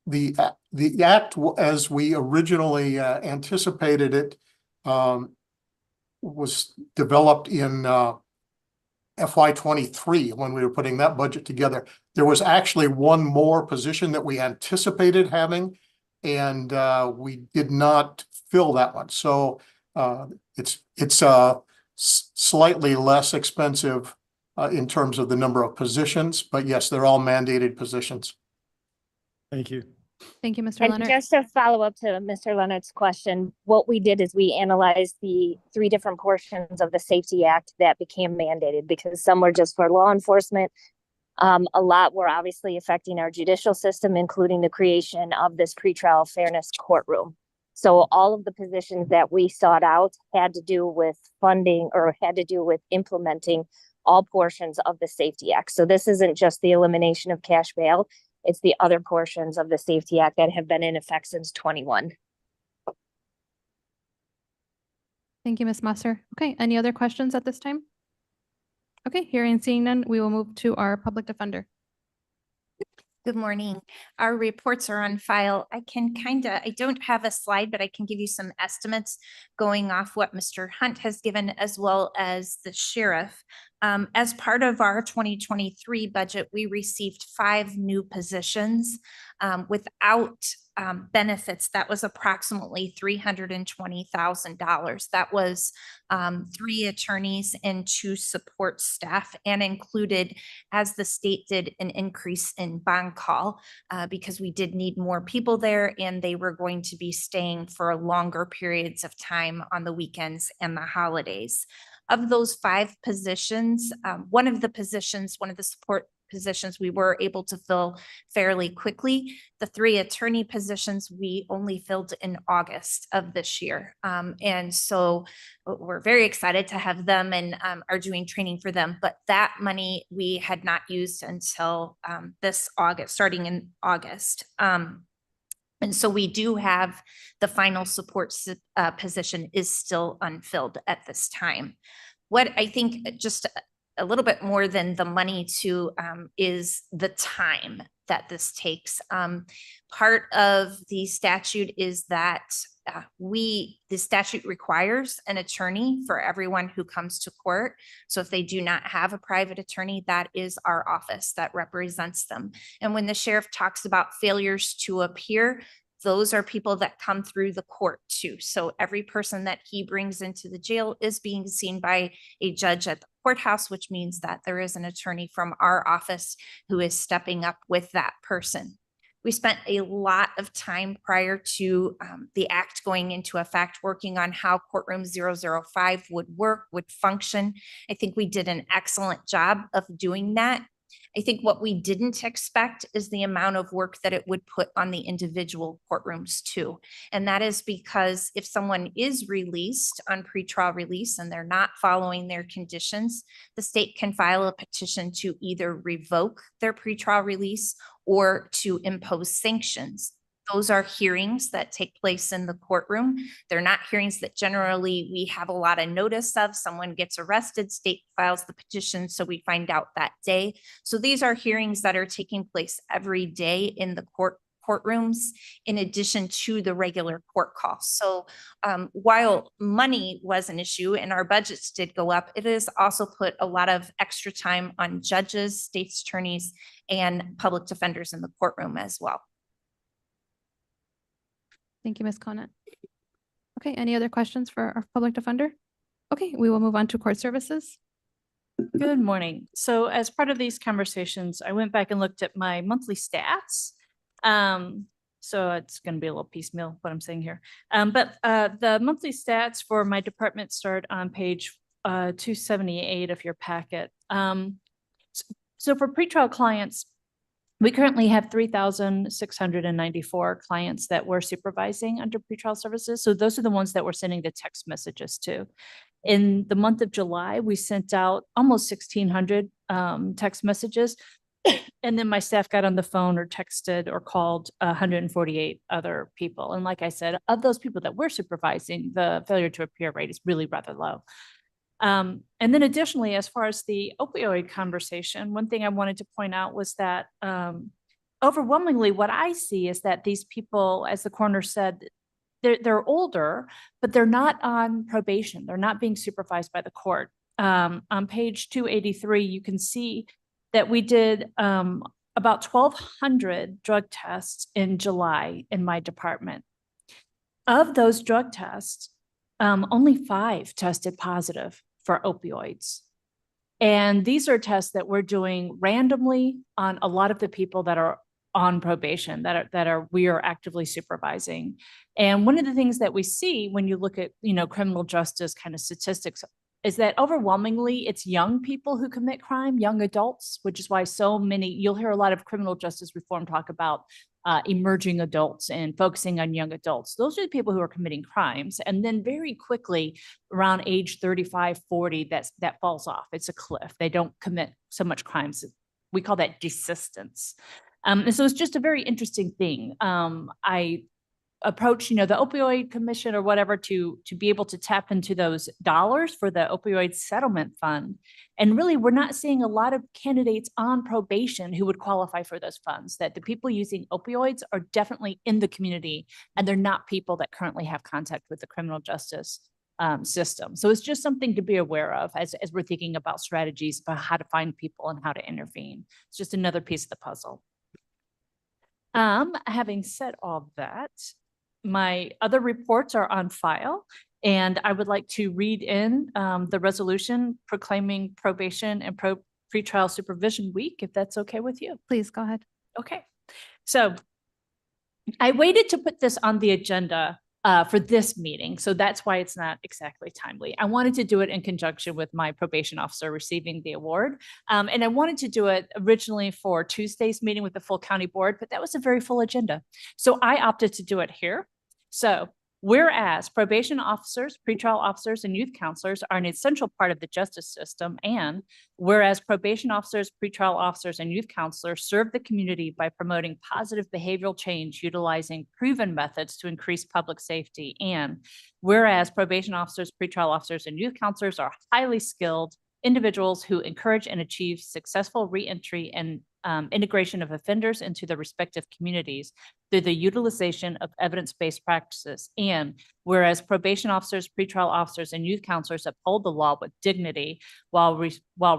The act, as we originally anticipated it, was developed in FY 23 when we were putting that budget together. There was actually one more position that we anticipated having, and we did not fill that one. So it's slightly less expensive in terms of the number of positions, but yes, they're all mandated positions. Thank you. Thank you, Mr. And Leonard. just to follow up to Mr. Leonard's question, what we did is we analyzed the 3 different portions of the Safety Act that became mandated, because some were just for law enforcement. A lot were obviously affecting our judicial system, including the creation of this pretrial fairness courtroom. So all of the positions that we sought out had to do with funding or had to do with implementing all portions of the Safety Act. So this isn't just the elimination of cash bail. It's the other portions of the Safety Act that have been in effect since 21. Thank you, Ms. Musser. Okay, any other questions at this time? Okay, hearing and seeing none, we will move to our public defender. Good morning. Our reports are on file. I don't have a slide, but I can give you some estimates going off what Mr. Hunt has given, as well as the sheriff. As part of our 2023 budget, we received 5 new positions without benefits. That was approximately $320,000. That was 3 attorneys and 2 support staff, and included, as the state did, an increase in bond call because we did need more people there, and they were going to be staying for longer periods of time on the weekends and the holidays. Of those 5 positions, one of the support positions we were able to fill fairly quickly. The 3 attorney positions we only filled in August of this year. And so we're very excited to have them and are doing training for them. But that money we had not used until this August, starting in August. And so we do have the final support position is still unfilled at this time. What I think just a little bit more than the money too is the time that this takes. Part of the statute is that the statute requires an attorney for everyone who comes to court. So if they do not have a private attorney, that is our office that represents them. And when the sheriff talks about failures to appear, those are people that come through the court too. So every person that he brings into the jail is being seen by a judge at the courthouse, which means that there is an attorney from our office who is stepping up with that person. We spent a lot of time prior to the act going into effect working on how courtroom 005 would work, would function. I think we did an excellent job of doing that. I think what we didn't expect is the amount of work that it would put on the individual courtrooms too. And that is because if someone is released on pretrial release and they're not following their conditions, the state can file a petition to either revoke their pretrial release or to impose sanctions. Those are hearings that take place in the courtroom. They're not hearings that generally we have a lot of notice of. Someone gets arrested, state files the petition, so we find out that day. So these are hearings that are taking place every day in the courtrooms, in addition to the regular court calls. So while money was an issue and our budgets did go up, it has also put a lot of extra time on judges, state's attorneys, and public defenders in the courtroom as well. Thank you, Ms. Conant. Okay, any other questions for our public defender? Okay, we will move on to court services. Good morning. So as part of these conversations, I went back and looked at my monthly stats. So it's going to be a little piecemeal what I'm saying here. But the monthly stats for my department start on page 278 of your packet. So for pretrial clients, we currently have 3,694 clients that we're supervising under pretrial services. So those are the ones that we're sending the text messages to. In the month of July, we sent out almost 1,600 text messages. And then my staff got on the phone or texted or called 148 other people. And like I said, of those people that we're supervising, the failure to appear rate is really rather low. And then additionally, as far as the opioid conversation, one thing I wanted to point out was that overwhelmingly what I see is that these people, as the coroner said, they're older, but they're not on probation. They're not being supervised by the court. On page 283, you can see that we did about 1,200 drug tests in July in my department. Of those drug tests, only 5 tested positive for opioids. And these are tests that we're doing randomly on a lot of the people that are on probation, we are actively supervising. And one of the things that we see when you look at, criminal justice kind of statistics is that overwhelmingly it's young people who commit crime, young adults, which is why you'll hear a lot of criminal justice reform talk about emerging adults and focusing on young adults. Those are the people who are committing crimes. And then very quickly around age 35, 40, that falls off. It's a cliff. They don't commit so much crimes. We call that desistance. And so it's just a very interesting thing. I approach, the opioid commission or whatever to be able to tap into those dollars for the opioid settlement fund. And really, we're not seeing a lot of candidates on probation who would qualify for those funds, that the people using opioids are definitely in the community and they're not people that currently have contact with the criminal justice system. So it's just something to be aware of as we're thinking about strategies about how to find people and how to intervene. It's just another piece of the puzzle. Having said all that, my other reports are on file, and I would like to read in the resolution proclaiming probation and pretrial supervision week, if that's okay with you. Please go ahead. Okay. So I waited to put this on the agenda for this meeting, so that's why it's not exactly timely. I wanted to do it in conjunction with my probation officer receiving the award. And I wanted to do it originally for Tuesday's meeting with the full county board, but that was a very full agenda. So I opted to do it here. So whereas probation officers, pretrial officers, and youth counselors are an essential part of the justice system, and whereas probation officers, pretrial officers, and youth counselors serve the community by promoting positive behavioral change utilizing proven methods to increase public safety, and whereas probation officers, pretrial officers, and youth counselors are highly skilled individuals who encourage and achieve successful reentry and integration of offenders into their respective communities through the utilization of evidence-based practices. And whereas probation officers, pretrial officers, and youth counselors uphold the law with dignity while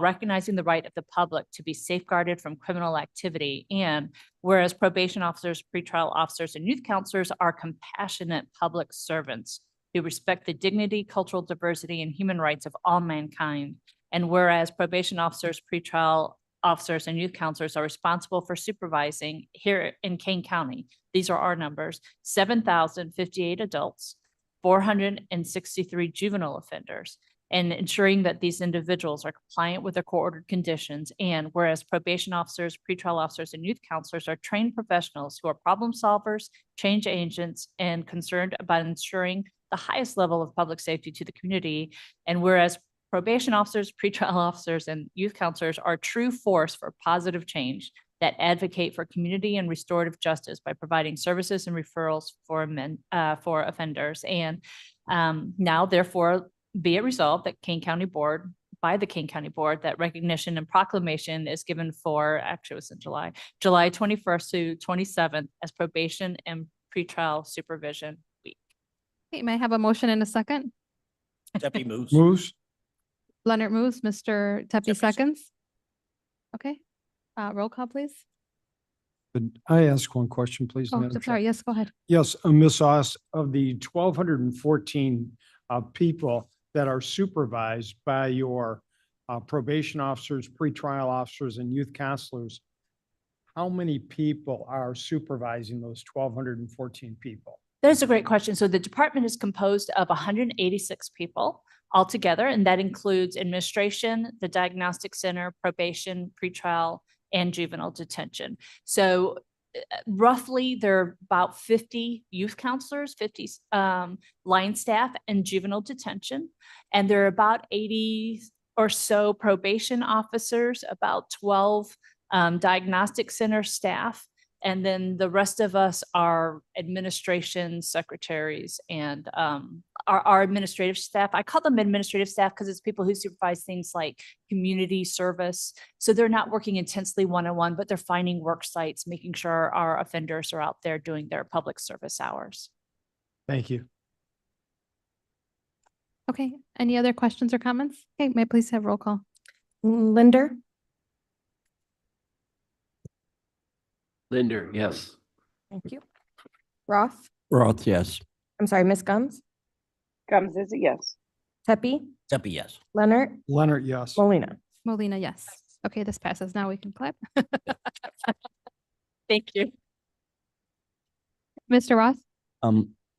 recognizing the right of the public to be safeguarded from criminal activity. And whereas probation officers, pretrial officers, and youth counselors are compassionate public servants who respect the dignity, cultural diversity, and human rights of all mankind. And whereas probation officers, pretrial officers, and youth counselors are responsible for supervising here in Kane County, these are our numbers, 7,058 adults, 463 juvenile offenders, and ensuring that these individuals are compliant with their court-ordered conditions. And whereas probation officers, pretrial officers, and youth counselors are trained professionals who are problem solvers, change agents, and concerned about ensuring the highest level of public safety to the community. And whereas probation officers, pretrial officers, and youth counselors are true force for positive change that advocate for community and restorative justice by providing services and referrals for offenders. And now, therefore, be it resolved that by the Kane County Board, that recognition and proclamation is given for, actually it was in July 21st to 27th as probation and pretrial supervision week. Okay, may I have a motion in a second? Deputy moves. Moves. Leonard moves, Mr. Tepe seconds. Okay, roll call, please. Could I ask one question, please? Oh, Madam Chair? sorry, yes, go ahead. Yes, Ms. Ost, of the 1,214 people that are supervised by your probation officers, pretrial officers, and youth counselors, how many people are supervising those 1,214 people? That is a great question. So the department is composed of 186 people altogether, and that includes administration, the diagnostic center, probation, pretrial, and juvenile detention. So roughly there are about 50 youth counselors, 50 line staff, and juvenile detention. And there are about 80 or so probation officers, about 12 diagnostic center staff. And then the rest of us are administration secretaries and our administrative staff. I call them administrative staff because it's people who supervise things like community service. So they're not working intensely one-on-one, but they're finding work sites, making sure our offenders are out there doing their public service hours. Thank you. Okay, any other questions or comments? Okay, may I please have roll call? Linder, Linder, yes. thank you. Roth, Roth, yes. I'm sorry, Ms. Gums, Gums is a yes. Tepe, Tepe, yes. Leonard, Leonard, yes. Molina. Molina, yes. Okay, this passes. Now we can clap. Thank you. Mr. Roth?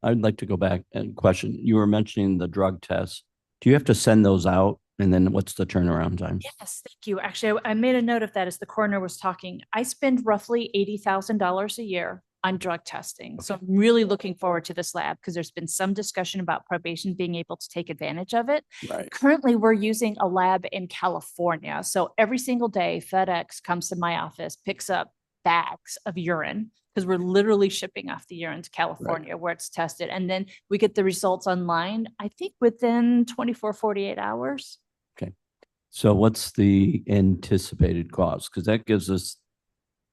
I'd like to go back and question, you were mentioning the drug tests. Do you have to send those out? And then what's the turnaround time? Yes, thank you. Actually, I made a note of that as the coroner was talking. I spend roughly $80,000 a year on drug testing. So I'm really looking forward to this lab because there's been some discussion about probation being able to take advantage of it. Right. Currently, we're using a lab in California. So every single day, FedEx comes to my office, picks up bags of urine because we're literally shipping off the urine to California where it's tested. And then we get the results online, I think within 24, 48 hours. Okay. So what's the anticipated cost? Because that gives us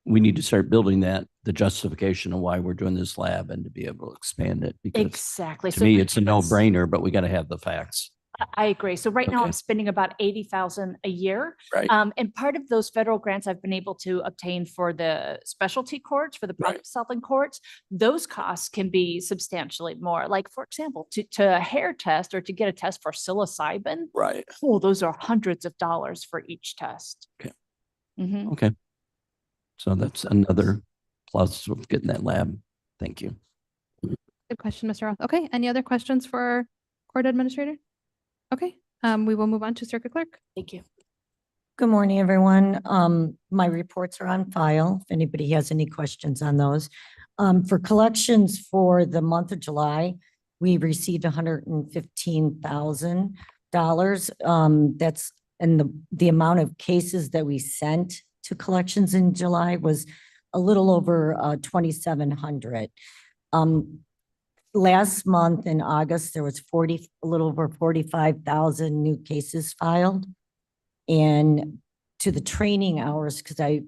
we need to start building that, the justification of why we're doing this lab and to be able to expand it. Because Exactly. to So me, right it's a now no-brainer, but we got to have the facts. I agree. So right now Okay. I'm spending about 80,000 a year. Right. And part of those federal grants I've been able to obtain for the specialty courts, for the problem solving courts, those costs can be substantially more. Like, for example, to a hair test or to get a test for psilocybin. Right. Oh, those are hundreds of dollars for each test. Okay. Mhm. Okay. So that's another plus of getting that lab. Thank you. Good question, Mr. Roth. Okay, any other questions for our court administrator? Okay, we will move on to circuit clerk. Thank you. Good morning, everyone. My reports are on file if anybody has any questions on those. For collections for the month of July, we received $115,000. That's, and the amount of cases that we sent to collections in July was a little over 2,700. Last month in August, there was a little over 45,000 new cases filed. And to the training hours, because I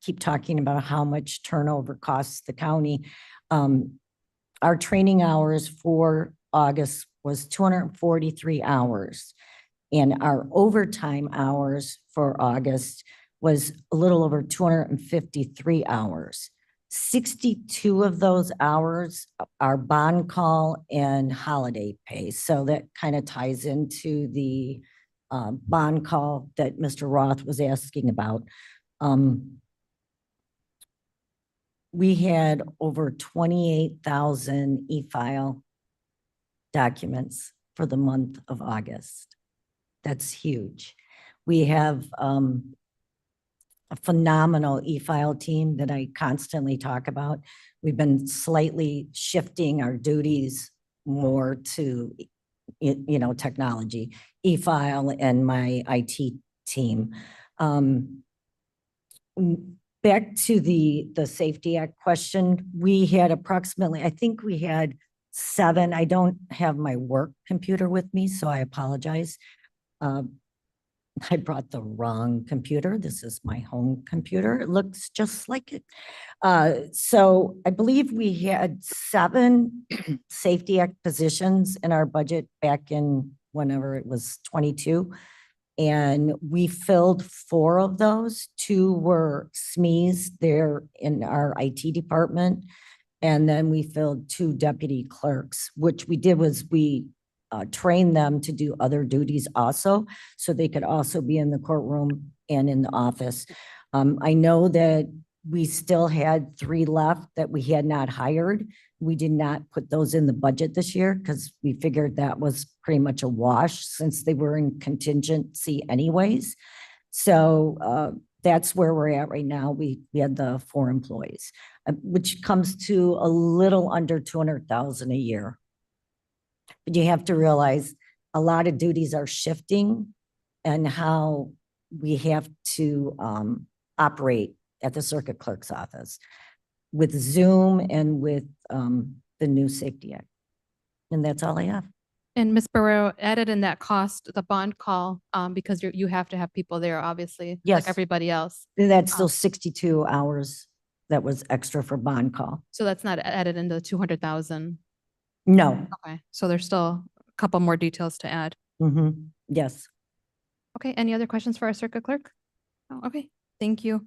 keep talking about how much turnover costs the county. Our training hours for August was 243 hours. And our overtime hours for August was a little over 253 hours. 62 of those hours are bond call and holiday pay. So that kind of ties into the bond call that Mr. Roth was asking about. We had over 28,000 e-file documents for the month of August. That's huge. We have a phenomenal e-file team that I constantly talk about. We've been slightly shifting our duties more to, you know, technology, e-file and my IT team. Back to the Safety Act question, we had approximately, I think we had 7. I don't have my work computer with me, so I apologize. I brought the wrong computer. This is my home computer. It looks just like it. So I believe we had 7 Safety Act positions in our budget back in whenever it was 22. And we filled 4 of those. 2 were SMEs there in our IT department. And then we filled 2 deputy clerks. Which we did was we train them to do other duties also, so they could also be in the courtroom and in the office. I know that we still had 3 left that we had not hired. We did not put those in the budget this year because we figured that was pretty much a wash since they were in contingency anyways. So that's where we're at right now. We had the 4 employees, which comes to a little under 200,000 a year. But you have to realize a lot of duties are shifting and how we have to operate at the circuit clerk's office with Zoom and with the new Safety Act. And that's all I have. And Ms. Barrero added in that cost, the bond call, because you have to have people there, obviously, Yes. like everybody else. And that's still 62 hours that was extra for bond call. So that's not added into the 200,000. No. Okay, so there's still a couple more details to add. Yes. Okay, any other questions for our circuit clerk? Oh, okay, thank you.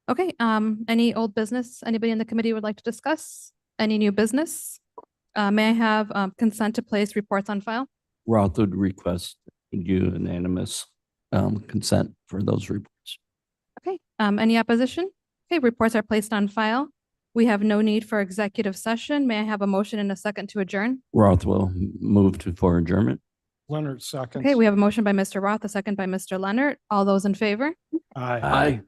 Okay, any old business anybody in the committee would like to discuss? Any new business? May I have consent to place reports on file? Roth would request unanimous consent for those reports. Okay, any opposition? Okay, reports are placed on file. We have no need for executive session. May I have a motion and a second to adjourn? Roth will move for adjournment. Leonard seconds. Okay, we have a motion by Mr. Roth, a second by Mr. Leonard. All those in favor? Aye. Aye.